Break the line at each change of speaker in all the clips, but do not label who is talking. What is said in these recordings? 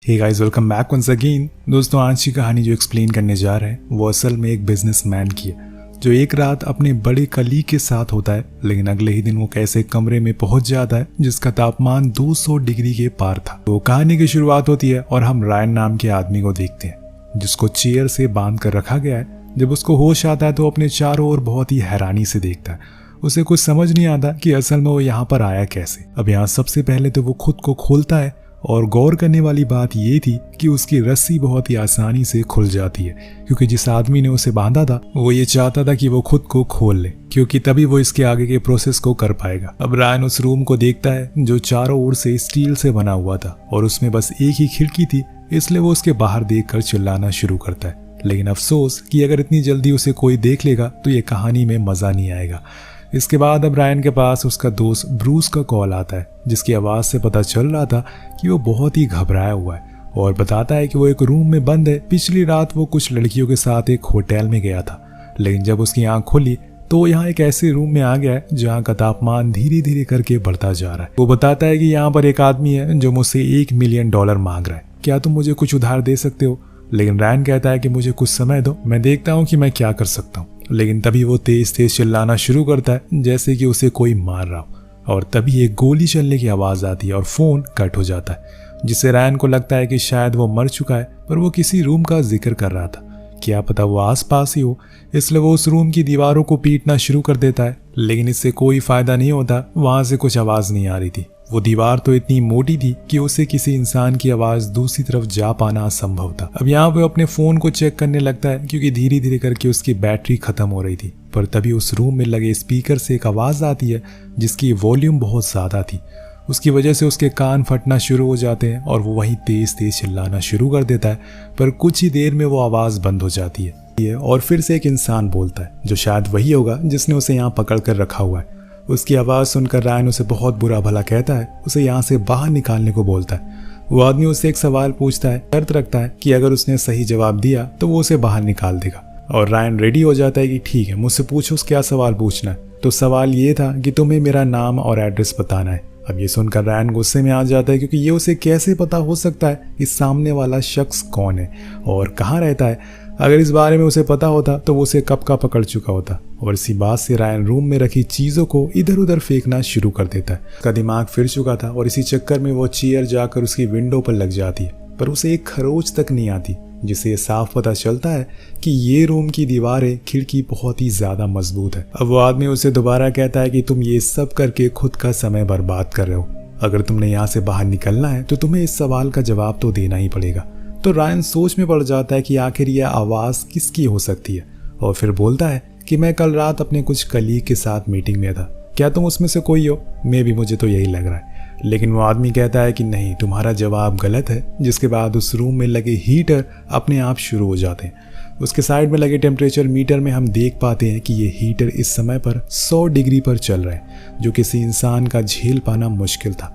हे guys, welcome back once again. दोस्तों, आज की कहानी जो एक्सप्लेन करने जा रहे हैं वो असल में एक बिजनेसमैन की है जो एक रात अपने बड़े कलीग के साथ होता है, लेकिन अगले ही दिन वो कैसे कमरे में पहुंच जाता है जिसका तापमान 200 डिग्री के पार था। तो कहानी की शुरुआत होती है और हम रायन नाम के आदमी को देखते हैं जिसको चेयर से बांध कर रखा गया है। जब उसको होश आता है तो अपने चारों ओर बहुत ही हैरानी से देखता है। उसे कुछ समझ नहीं आता कि असल में वो यहाँ पर आया कैसे। अब यहाँ सबसे पहले तो वो खुद को खोलता है और गौर करने वाली बात ये थी कि उसकी रस्सी बहुत ही आसानी से खुल जाती है, क्योंकि जिस आदमी ने उसे बांधा था वो ये चाहता था कि वो खुद को खोल ले, क्योंकि तभी वो इसके आगे के प्रोसेस को कर पाएगा। अब रायन उस रूम को देखता है जो चारों ओर से स्टील से बना हुआ था और उसमें बस एक ही खिड़की थी, इसलिए वो उसके बाहर देखकर चिल्लाना शुरू करता है। लेकिन अफसोस कि अगर इतनी जल्दी उसे कोई देख लेगा तो ये कहानी में मजा नहीं आएगा। इसके बाद अब रायन के पास उसका दोस्त ब्रूस का कॉल आता है, जिसकी आवाज़ से पता चल रहा था कि वो बहुत ही घबराया हुआ है, और बताता है कि वो एक रूम में बंद है। पिछली रात वो कुछ लड़कियों के साथ एक होटल में गया था, लेकिन जब उसकी आंख खुली तो यहाँ एक ऐसे रूम में आ गया है जहाँ का तापमान धीरे धीरे करके बढ़ता जा रहा है। वो बताता है कि यहाँ पर एक आदमी है जो मुझसे $1 मिलियन मांग रहा है, क्या तुम मुझे कुछ उधार दे सकते हो? लेकिन रायन कहता है कि मुझे कुछ समय दो, मैं देखता हूँ कि मैं क्या कर सकता हूँ। लेकिन तभी वो तेज तेज चिल्लाना शुरू करता है जैसे कि उसे कोई मार रहा हो, और तभी एक गोली चलने की आवाज़ आती है और फ़ोन कट हो जाता है, जिससे रायन को लगता है कि शायद वो मर चुका है, पर वो किसी रूम का जिक्र कर रहा था, क्या पता वो आसपास ही हो। इसलिए वो उस रूम की दीवारों को पीटना शुरू कर देता है, लेकिन इससे कोई फ़ायदा नहीं होता। वहाँ से कुछ आवाज़ नहीं आ रही थी। वो दीवार तो इतनी मोटी थी कि उसे किसी इंसान की आवाज़ दूसरी तरफ जा पाना असंभव था। अब यहाँ पे अपने फ़ोन को चेक करने लगता है, क्योंकि धीरे धीरे करके उसकी बैटरी ख़त्म हो रही थी। पर तभी उस रूम में लगे स्पीकर से एक आवाज़ आती है जिसकी वॉल्यूम बहुत ज़्यादा थी। उसकी वजह से उसके कान फटना शुरू हो जाते हैं और वो वहीं तेज़ तेज़ चिल्लाना शुरू कर देता है। पर कुछ ही देर में वो आवाज़ बंद हो जाती है और फिर से एक इंसान बोलता है, जो शायद वही होगा जिसने उसे यहाँ पकड़ कर रखा हुआ है। उसकी आवाज़ सुनकर रायन उसे बहुत बुरा भला कहता है, उसे यहाँ से बाहर निकालने को बोलता है। वो आदमी उससे एक सवाल पूछता है, शर्त रखता है कि अगर उसने सही जवाब दिया तो वो उसे बाहर निकाल देगा। और रायन रेडी हो जाता है कि ठीक है, मुझसे पूछो क्या सवाल पूछना है। तो सवाल ये था कि तुम्हें मेरा नाम और एड्रेस बताना है। अब ये सुनकर रायन गुस्से में आ जाता है, क्योंकि ये उसे कैसे पता हो सकता है कि सामने वाला शख्स कौन है और कहाँ रहता है। अगर इस बारे में उसे पता होता तो वो उसे कब का पकड़ चुका होता। और इसी बात से रायन रूम में रखी चीज़ों को इधर उधर फेंकना शुरू कर देता है। उसका दिमाग फिर चुका था और इसी चक्कर में वो चेयर जाकर उसकी विंडो पर लग जाती है, पर उसे एक खरोच तक नहीं आती, जिससे ये साफ पता चलता है कि ये रूम की दीवारें खिड़की बहुत ही ज़्यादा मजबूत है। अब वो आदमी उसे दोबारा कहता है कि तुम ये सब करके खुद का समय बर्बाद कर रहे हो। अगर तुमने यहाँ से बाहर निकलना है तो तुम्हें इस सवाल का जवाब तो देना ही पड़ेगा। तो रायन सोच में पड़ जाता है कि आखिर यह आवाज़ किसकी हो सकती है, और फिर बोलता है कि मैं कल रात अपने कुछ कलीग के साथ मीटिंग में था, क्या तुम उसमें से कोई हो? मैं भी, मुझे तो यही लग रहा है। लेकिन वो आदमी कहता है कि नहीं, तुम्हारा जवाब गलत है। जिसके बाद उस रूम में लगे हीटर अपने आप शुरू हो जाते हैं। उसके साइड में लगे टेम्परेचर मीटर में हम देख पाते हैं कि ये हीटर इस समय पर 100 डिग्री पर चल रहे हैं, जो किसी इंसान का झेल पाना मुश्किल था।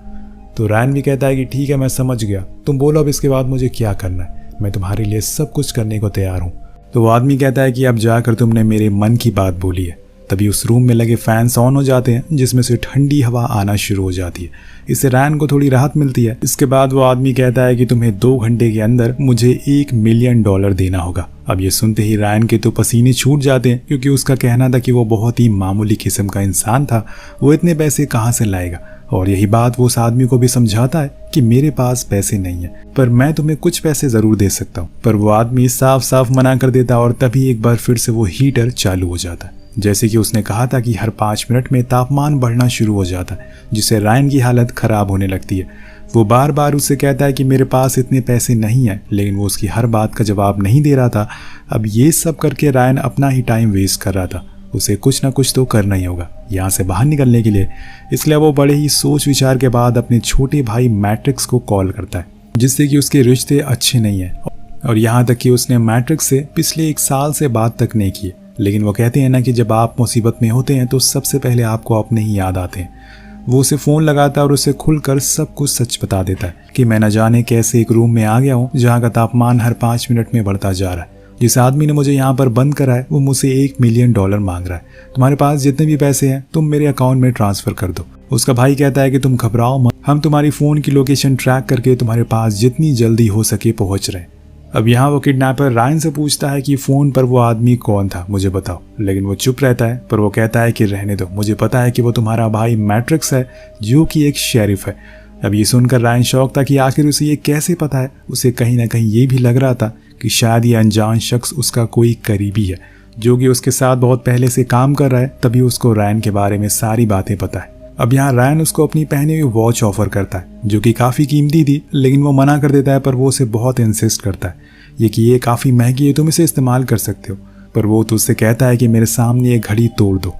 तो रायन भी कहता है कि ठीक है, मैं समझ गया, तुम बोलो अब इसके बाद मुझे क्या करना है, मैं तुम्हारे लिए सब कुछ करने को तैयार हूँ। तो वो आदमी कहता है कि अब जाकर तुमने मेरे मन की बात बोली है। तभी उस रूम में लगे फैंस ऑन हो जाते हैं, जिसमें से ठंडी हवा आना शुरू हो जाती है। इससे रायन को थोड़ी राहत मिलती है। इसके बाद वो आदमी कहता है कि तुम्हें 2 घंटे के अंदर मुझे $1 मिलियन देना होगा। अब ये सुनते ही रायन के तो पसीने छूट जाते हैं, क्योंकि उसका कहना था कि वो बहुत ही मामूली किस्म का इंसान था, वो इतने पैसे कहाँ से लाएगा। और यही बात वो उस आदमी को भी समझाता है कि मेरे पास पैसे नहीं है, पर मैं तुम्हें कुछ पैसे जरूर दे सकता हूँ। पर वो आदमी साफ साफ मना कर देता है और तभी एक बार फिर से वो हीटर चालू हो जाता है। जैसे कि उसने कहा था कि हर 5 मिनट में तापमान बढ़ना शुरू हो जाता है, जिससे रायन की हालत खराब होने लगती है। वो बार बार उससे कहता है कि मेरे पास इतने पैसे नहीं है, लेकिन वो उसकी हर बात का जवाब नहीं दे रहा था। अब ये सब करके रायन अपना ही टाइम वेस्ट कर रहा था। उसे कुछ ना कुछ तो करना ही होगा यहाँ से बाहर निकलने के लिए। इसलिए वो बड़े ही सोच विचार के बाद अपने छोटे भाई मैट्रिक्स को कॉल करता है, जिससे कि उसके रिश्ते अच्छे नहीं हैं, और यहाँ तक कि उसने मैट्रिक्स से पिछले 1 साल से बात तक नहीं की। लेकिन वो कहते हैं ना कि जब आप मुसीबत में होते हैं तो सबसे पहले आपको अपने ही याद आते हैं। वो उसे फ़ोन लगाता है और उसे खुलकर सब कुछ सच बता देता है कि मैं न जाने कैसे एक रूम में आ गया हूँ जहाँ का तापमान हर 5 मिनट में बढ़ता जा रहा है। जिस आदमी ने मुझे यहाँ पर बंद करा है वो मुझसे $1 मिलियन मांग रहा है। तुम्हारे पास जितने भी पैसे हैं तुम मेरे अकाउंट में ट्रांसफ़र कर दो। उसका भाई कहता है कि तुम घबराओ मत, हम तुम्हारी फ़ोन की लोकेशन ट्रैक करके तुम्हारे पास जितनी जल्दी हो सके पहुंच रहे हैं। अब यहाँ वो किडनैपर रायन से पूछता है कि फ़ोन पर वो आदमी कौन था, मुझे बताओ। लेकिन वो चुप रहता है, पर वो कहता है कि रहने दो, मुझे पता है कि वो तुम्हारा भाई मैट्रिक्स है जो कि एक शेरिफ है। अब ये सुनकर रायन शौक था कि आखिर उसे ये कैसे पता है। उसे कहीं ना कहीं ये भी लग रहा था कि शायद ये अनजान शख्स उसका कोई करीबी है जो कि उसके साथ बहुत पहले से काम कर रहा है, तभी उसको रायन के बारे में सारी बातें पता है। अब यहाँ रायन उसको अपनी पहनी हुई वॉच ऑफर करता है जो कि काफ़ी कीमती थी, लेकिन वो मना कर देता है, पर वो उसे बहुत इंसिस्ट करता है ये काफ़ी महंगी है, तुम इसे इस्तेमाल कर सकते हो। पर वो तो उससे कहता है कि मेरे सामने ये घड़ी तोड़ दो।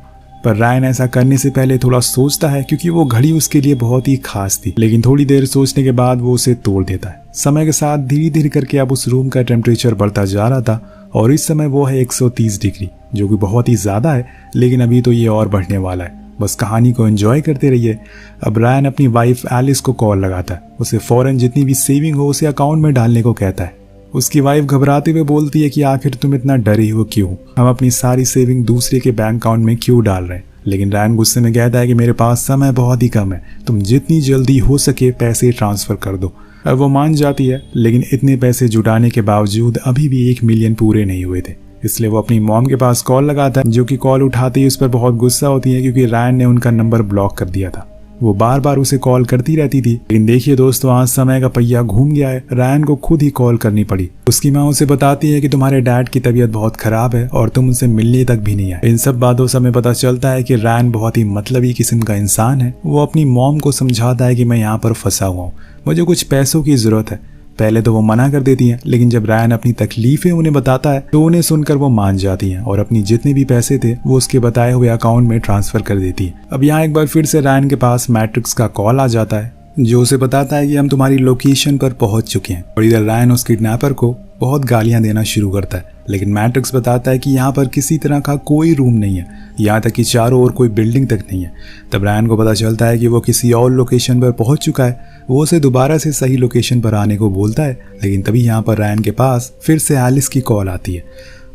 पर रायन ऐसा करने से पहले थोड़ा सोचता है क्योंकि वो घड़ी उसके लिए बहुत ही खास थी, लेकिन थोड़ी देर सोचने के बाद वो उसे तोड़ देता है। समय के साथ धीरे धीरे करके अब उस रूम का टेम्परेचर बढ़ता जा रहा था और इस समय वो है 130 डिग्री, जो कि बहुत ही ज़्यादा है, लेकिन अभी तो ये और बढ़ने वाला है। बस कहानी को एंजॉय करते रहिए। अब रायन अपनी वाइफ एलिस को कॉल लगाता है, उसे फौरन जितनी भी सेविंग हो उसे अकाउंट में डालने को कहता है। उसकी वाइफ घबराते हुए बोलती है कि आखिर तुम इतना डरे हो क्यों, हम अपनी सारी सेविंग दूसरे के बैंक अकाउंट में क्यों डाल रहे हैं। लेकिन रायन गुस्से में कहता है कि मेरे पास समय बहुत ही कम है, तुम जितनी जल्दी हो सके पैसे ट्रांसफ़र कर दो। अब वो मान जाती है, लेकिन इतने पैसे जुटाने के बावजूद अभी भी 1 मिलियन पूरे नहीं हुए थे। इसलिए वो अपनी मॉम के पास कॉल लगाता है, जो कि कॉल उठाते ही उस पर बहुत गुस्सा होती है क्योंकि रायन ने उनका नंबर ब्लॉक कर दिया था। वो बार बार उसे कॉल करती रहती थी, लेकिन देखिए दोस्तों, आज समय का पहिया घूम गया है। रायन को खुद ही कॉल करनी पड़ी। उसकी माँ उसे बताती है कि तुम्हारे डैड की तबीयत बहुत खराब है और तुम उनसे मिलने तक भी नहीं आए। इन सब बातों से हमें पता चलता है कि रायन बहुत ही मतलबी किस्म का इंसान है। वो अपनी मॉम को समझाता है कि मैं यहाँ पर फंसा हुआ हूँ, मुझे कुछ पैसों की जरूरत है। पहले तो वो मना कर देती हैं, लेकिन जब रायन अपनी तकलीफें उन्हें बताता है तो उन्हें सुनकर वो मान जाती हैं और अपनी जितने भी पैसे थे वो उसके बताए हुए अकाउंट में ट्रांसफर कर देती है। अब यहाँ एक बार फिर से रायन के पास मैट्रिक्स का कॉल आ जाता है, जो उसे बताता है कि हम तुम्हारी लोकेशन पर पहुंच चुके हैं। और इधर रायन उस किडनैपर को बहुत गालियां देना शुरू करता है, लेकिन मैट्रिक्स बताता है कि यहाँ पर किसी तरह का कोई रूम नहीं है, यहाँ तक कि चारों ओर कोई बिल्डिंग तक नहीं है। तब रायन को पता चलता है कि वो किसी और लोकेशन पर पहुंच चुका है। वो उसे दोबारा से सही लोकेशन पर आने को बोलता है, लेकिन तभी यहाँ पर रायन के पास फिर से एलिस की कॉल आती है,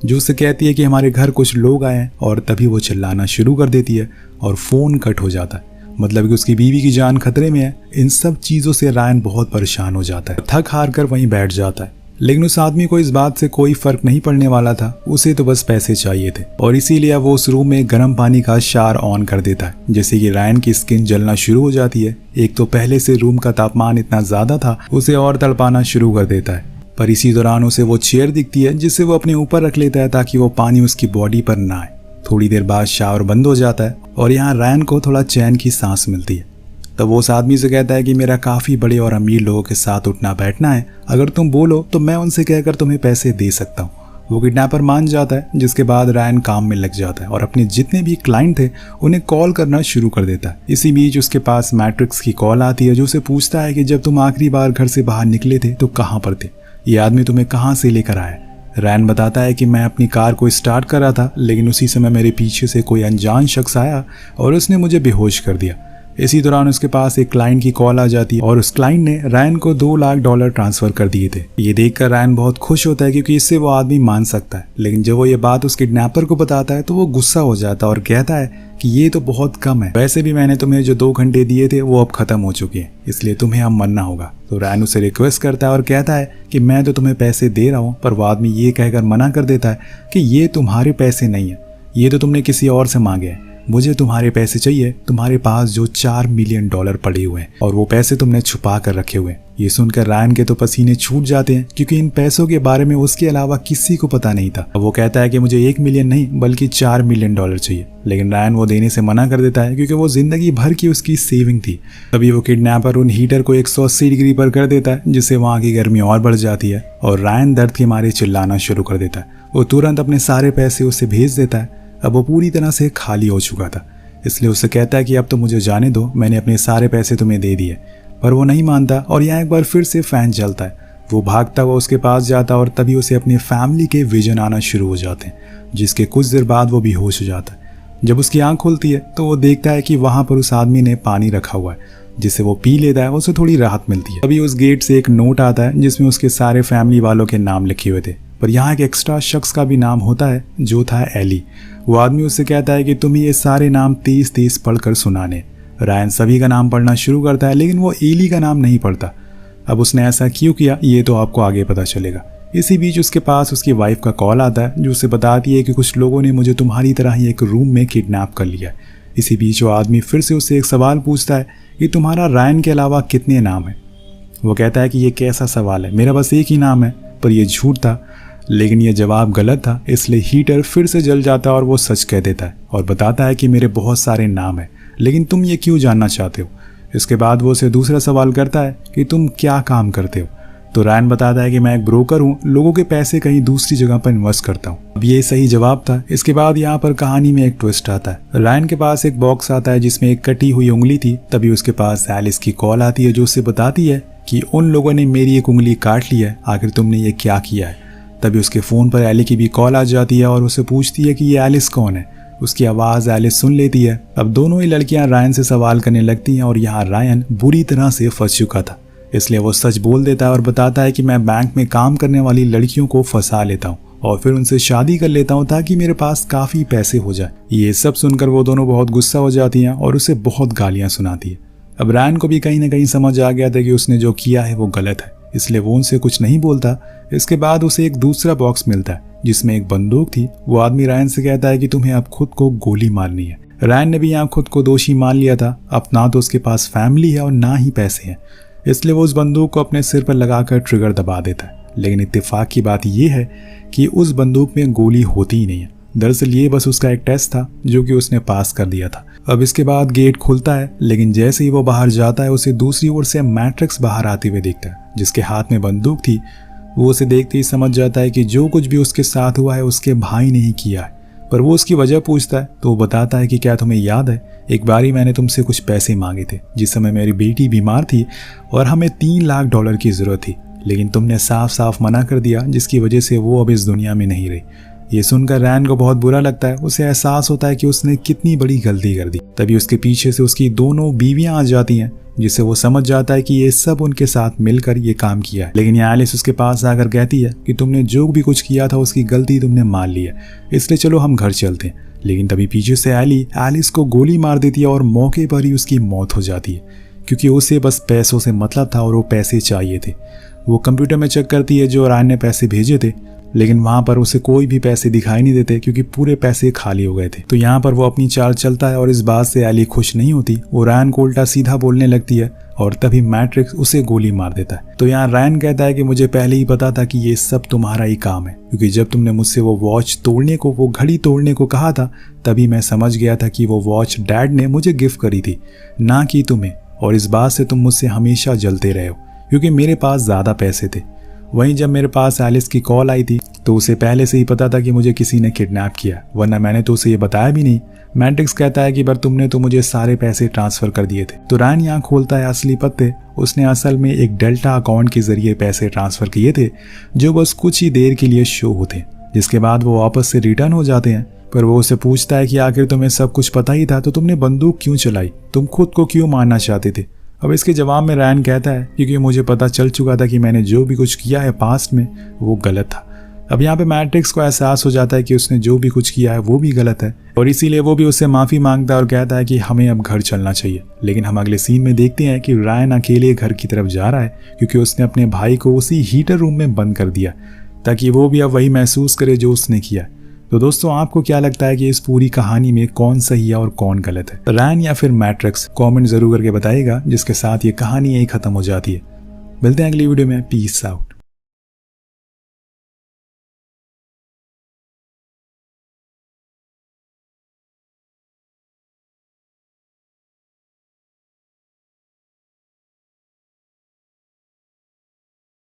जो उससे कहती है कि हमारे घर कुछ लोग आए हैं। और तभी वो चिल्लाना शुरू कर देती है और फ़ोन कट हो जाता है, मतलब कि उसकी बीवी की जान खतरे में है। इन सब चीज़ों से रायन बहुत परेशान हो जाता है, थक हार कर वहीं बैठ जाता है। लेकिन उस आदमी को इस बात से कोई फर्क नहीं पड़ने वाला था, उसे तो बस पैसे चाहिए थे। और इसीलिए वो उस रूम में गर्म पानी का शार ऑन कर देता है, जिससे कि रायन की स्किन जलना शुरू हो जाती है। एक तो पहले से रूम का तापमान इतना ज्यादा था, उसे और तड़पाना शुरू कर देता है। पर इसी दौरान उसे वो चेयर दिखती है, जिससे वो अपने ऊपर रख लेता है ताकि वो पानी उसकी बॉडी पर ना आए। थोड़ी देर बाद शावर बंद हो जाता है और यहाँ रायन को थोड़ा चैन की सांस मिलती है। तब वो उस आदमी से कहता है कि मेरा काफ़ी बड़े और अमीर लोगों के साथ उठना बैठना है, अगर तुम बोलो तो मैं उनसे कहकर तुम्हें पैसे दे सकता हूँ। वो किडनैपर मान जाता है, जिसके बाद रायन काम में लग जाता है और अपने जितने भी क्लाइंट थे उन्हें कॉल करना शुरू कर देता है। इसी बीच उसके पास मैट्रिक्स की कॉल आती है, जो उसे पूछता है कि जब तुम आखिरी बार घर से बाहर निकले थे तो कहाँ पर थे, ये आदमी तुम्हें कहाँ से लेकर आया। रायन बताता है कि मैं अपनी कार को स्टार्ट कर रहा था, लेकिन उसी समय मेरे पीछे से कोई अनजान शख्स आया और उसने मुझे बेहोश कर दिया। इसी दौरान उसके पास एक क्लाइंट की कॉल आ जाती है और उस क्लाइंट ने रायन को $2 लाख ट्रांसफर कर दिए थे। ये देखकर रायन बहुत खुश होता है क्योंकि इससे वो आदमी मान सकता है। लेकिन जब वो ये बात उस किडनैपर को बताता है तो वो गुस्सा हो जाता है और कहता है कि ये तो बहुत कम है, वैसे भी मैंने तुम्हें जो 2 घंटे दिए थे वो अब खत्म हो चुके हैं, इसलिए तुम्हें अब मरना होगा। तो रायन उसे रिक्वेस्ट करता है और कहता है कि मैं तो तुम्हें पैसे दे रहा हूँ, पर वो आदमी ये कहकर मना कर देता है कि ये तुम्हारे पैसे नहीं है, ये तो तुमने किसी और से मांगे हैं, मुझे तुम्हारे पैसे चाहिए, तुम्हारे पास जो $4 मिलियन पड़े हुए हैं और वो पैसे तुमने छुपा कर रखे हुए हैं। ये सुनकर रायन के तो पसीने छूट जाते हैं क्योंकि इन पैसों के बारे में उसके अलावा किसी को पता नहीं था। वो कहता है कि मुझे 1 मिलियन नहीं बल्कि $4 मिलियन चाहिए, लेकिन रायन वो देने से मना कर देता है क्योंकि वो जिंदगी भर की उसकी सेविंग थी। तभी वो किडनैपर उन हीटर को 180 डिग्री पर कर देता है, जिससे वहाँ की गर्मी और बढ़ जाती है और रायन दर्द के मारे चिल्लाना शुरू कर देता है। वो तुरंत अपने सारे पैसे उसे भेज देता है। अब वो पूरी तरह से खाली हो चुका था, इसलिए उससे कहता है कि अब तो मुझे जाने दो, मैंने अपने सारे पैसे तुम्हें दे दिए। पर वो नहीं मानता और यहाँ एक बार फिर से फैन चलता है। वो भागता हुआ उसके पास जाता और तभी उसे अपनी फैमिली के विजन आना शुरू हो जाते हैं, जिसके कुछ देर बाद वो बेहोश हो जाता है। जब उसकी आंख खुलती है तो वो देखता है कि वहाँ पर उस आदमी ने पानी रखा हुआ है, जिसे वो पी लेता है, उसे थोड़ी राहत मिलती है। तभी उस गेट से एक नोट आता है जिसमें उसके सारे फैमिली वालों के नाम लिखे हुए थे, पर यहाँ एक एक्स्ट्रा शख्स का भी नाम होता है जो था एली। वो आदमी उससे कहता है कि तुम्हें ये सारे नाम तेज तेज पढ़कर सुनाने। रायन सभी का नाम पढ़ना शुरू करता है, लेकिन वो एली का नाम नहीं पढ़ता। अब उसने ऐसा क्यों किया ये तो आपको आगे पता चलेगा। इसी बीच उसके पास उसकी वाइफ का कॉल आता है जो उसे बताती है कि कुछ लोगों ने मुझे तुम्हारी तरह ही एक रूम में किडनैप कर लिया है। इसी बीच वो आदमी फिर से उससे एक सवाल पूछता है कि तुम्हारा रायन के अलावा कितने नाम हैं। वो कहता है कि ये कैसा सवाल है, मेरा बस एक ही नाम है। पर यह झूठ था, लेकिन यह जवाब गलत था, इसलिए हीटर फिर से जल जाता है और वो सच कह देता है और बताता है कि मेरे बहुत सारे नाम हैं, लेकिन तुम ये क्यों जानना चाहते हो। इसके बाद वो उसे दूसरा सवाल करता है कि तुम क्या काम करते हो। तो रायन बताता है कि मैं एक ब्रोकर हूँ, लोगों के पैसे कहीं दूसरी जगह पर इन्वेस्ट करता हूँ। अब ये सही जवाब था। इसके बाद यहाँ पर कहानी में एक ट्विस्ट आता है। रायन के पास एक बॉक्स आता है जिसमें एक कटी हुई उंगली थी। तभी उसके पास एलिस की कॉल आती है जो उससे बताती है कि उन लोगों ने मेरी एक उंगली काट ली है, आखिर तुमने ये क्या किया है। तभी उसके फ़ोन पर एली की भी कॉल आ जाती है और उसे पूछती है कि ये एलिस कौन है। उसकी आवाज़ एलिस सुन लेती है। अब दोनों ही लड़कियां रायन से सवाल करने लगती हैं और यहाँ रायन बुरी तरह से फंस चुका था, इसलिए वो सच बोल देता है और बताता है कि मैं बैंक में काम करने वाली लड़कियों को फंसा लेता हूँ और फिर उनसे शादी कर लेता हूँ ताकि मेरे पास काफ़ी पैसे हो जाए। ये सब सुनकर वो दोनों बहुत गुस्सा हो जाती हैं और उसे बहुत गालियाँ सुनाती है। अब रायन को भी कहीं ना कहीं समझ आ गया था कि उसने जो किया है वो गलत है, इसलिए वो उनसे कुछ नहीं बोलता। इसके बाद उसे एक दूसरा बॉक्स मिलता है जिसमें एक बंदूक थी। वो आदमी रायन से कहता है कि तुम्हें अब खुद को गोली मारनी है। रायन ने भी यहाँ खुद को दोषी मान लिया था। अब ना तो उसके पास फैमिली है और ना ही पैसे हैं, इसलिए वो उस बंदूक को अपने सिर पर लगाकर ट्रिगर दबा देता है। लेकिन इत्तेफाक की बात यह है कि उस बंदूक में गोली होती ही नहीं है। दरअसल ये बस उसका एक टेस्ट था जो कि उसने पास कर दिया था। अब इसके बाद गेट खुलता है, लेकिन जैसे ही वो बाहर जाता है उसे दूसरी ओर से मैट्रिक्स बाहर आते हुए दिखता है जिसके हाथ में बंदूक थी। वो उसे देखते ही समझ जाता है कि जो कुछ भी उसके साथ हुआ है उसके भाई ने ही किया है। पर वो उसकी वजह पूछता है तो वो बताता है कि क्या तुम्हें याद है, एक बारी मैंने तुमसे कुछ पैसे मांगे थे जिस समय मेरी बेटी बीमार थी और हमें $3 लाख की ज़रूरत थी, लेकिन तुमने साफ साफ मना कर दिया, जिसकी वजह से वो अब इस दुनिया में नहीं रही। ये सुनकर रायन को बहुत बुरा लगता है। उसे एहसास होता है कि उसने कितनी बड़ी गलती कर दी। तभी उसके पीछे से उसकी दोनों बीवियां आ जाती हैं जिससे वो समझ जाता है कि ये सब उनके साथ मिलकर ये काम किया है। लेकिन ये एलिस उसके पास आकर कहती है कि तुमने जो भी कुछ किया था उसकी गलती तुमने मान ली है, इसलिए चलो हम घर चलते हैं। लेकिन तभी पीछे से एलिस को गोली मार देती है और मौके पर ही उसकी मौत हो जाती है, क्योंकि उसे बस पैसों से मतलब था और वो पैसे चाहिए थे। वो कंप्यूटर में चेक करती है जो रायन ने पैसे भेजे थे, लेकिन वहां पर उसे कोई भी पैसे दिखाई नहीं देते क्योंकि पूरे पैसे खाली हो गए थे। तो यहाँ पर वो अपनी चाल चलता है और इस बात से एली खुश नहीं होती। वो रायन को उल्टा सीधा बोलने लगती है और तभी मैट्रिक्स उसे गोली मार देता है। तो यहाँ रायन कहता है कि मुझे पहले ही पता था कि ये सब तुम्हारा ही काम है, क्योंकि जब तुमने मुझसे वो वॉच तोड़ने को, वो घड़ी तोड़ने को कहा था, तभी मैं समझ गया था कि वो वॉच डैड ने मुझे गिफ्ट करी थी, ना कि तुम्हें। और इस बात से तुम मुझसे हमेशा जलते रहे हो क्योंकि मेरे पास ज़्यादा पैसे थे। वहीं जब मेरे पास एलिस की कॉल आई थी तो उसे पहले से ही पता था कि मुझे किसी ने किडनैप किया, वरना मैंने तो उसे ये बताया भी नहीं। मैट्रिक्स कहता है कि पर तुमने तो मुझे सारे पैसे ट्रांसफर कर दिए थे। तो रायन यहाँ खोलता है असली पत्ते। उसने असल में एक डेल्टा अकाउंट के जरिए पैसे ट्रांसफर किए थे जो बस कुछ ही देर के लिए शो होते, जिसके बाद वो वापस से रिटर्न हो जाते हैं। पर वो उसे पूछता है कि आखिर तुम्हें सब कुछ पता ही था तो तुमने बंदूक क्यों चलाई, तुम खुद को क्यों मारना चाहते थे। अब इसके जवाब में रायन कहता है क्योंकि मुझे पता चल चुका था कि मैंने जो भी कुछ किया है पास्ट में वो गलत था। अब यहाँ पे मैट्रिक्स को एहसास हो जाता है कि उसने जो भी कुछ किया है वो भी गलत है और इसीलिए वो भी उससे माफ़ी मांगता है और कहता है कि हमें अब घर चलना चाहिए। लेकिन हम अगले सीन में देखते हैं कि रायन अकेले घर की तरफ जा रहा है क्योंकि उसने अपने भाई को उसी हीटर रूम में बंद कर दिया ताकि वो भी अब वही महसूस करे जो उसने किया। तो दोस्तों, आपको क्या लगता है कि इस पूरी कहानी में कौन सही है और कौन गलत है, रायन या फिर मैट्रिक्स? कमेंट जरूर करके बताइएगा, जिसके साथ ये कहानी यही खत्म हो जाती है। मिलते हैं अगली वीडियो में। Peace out.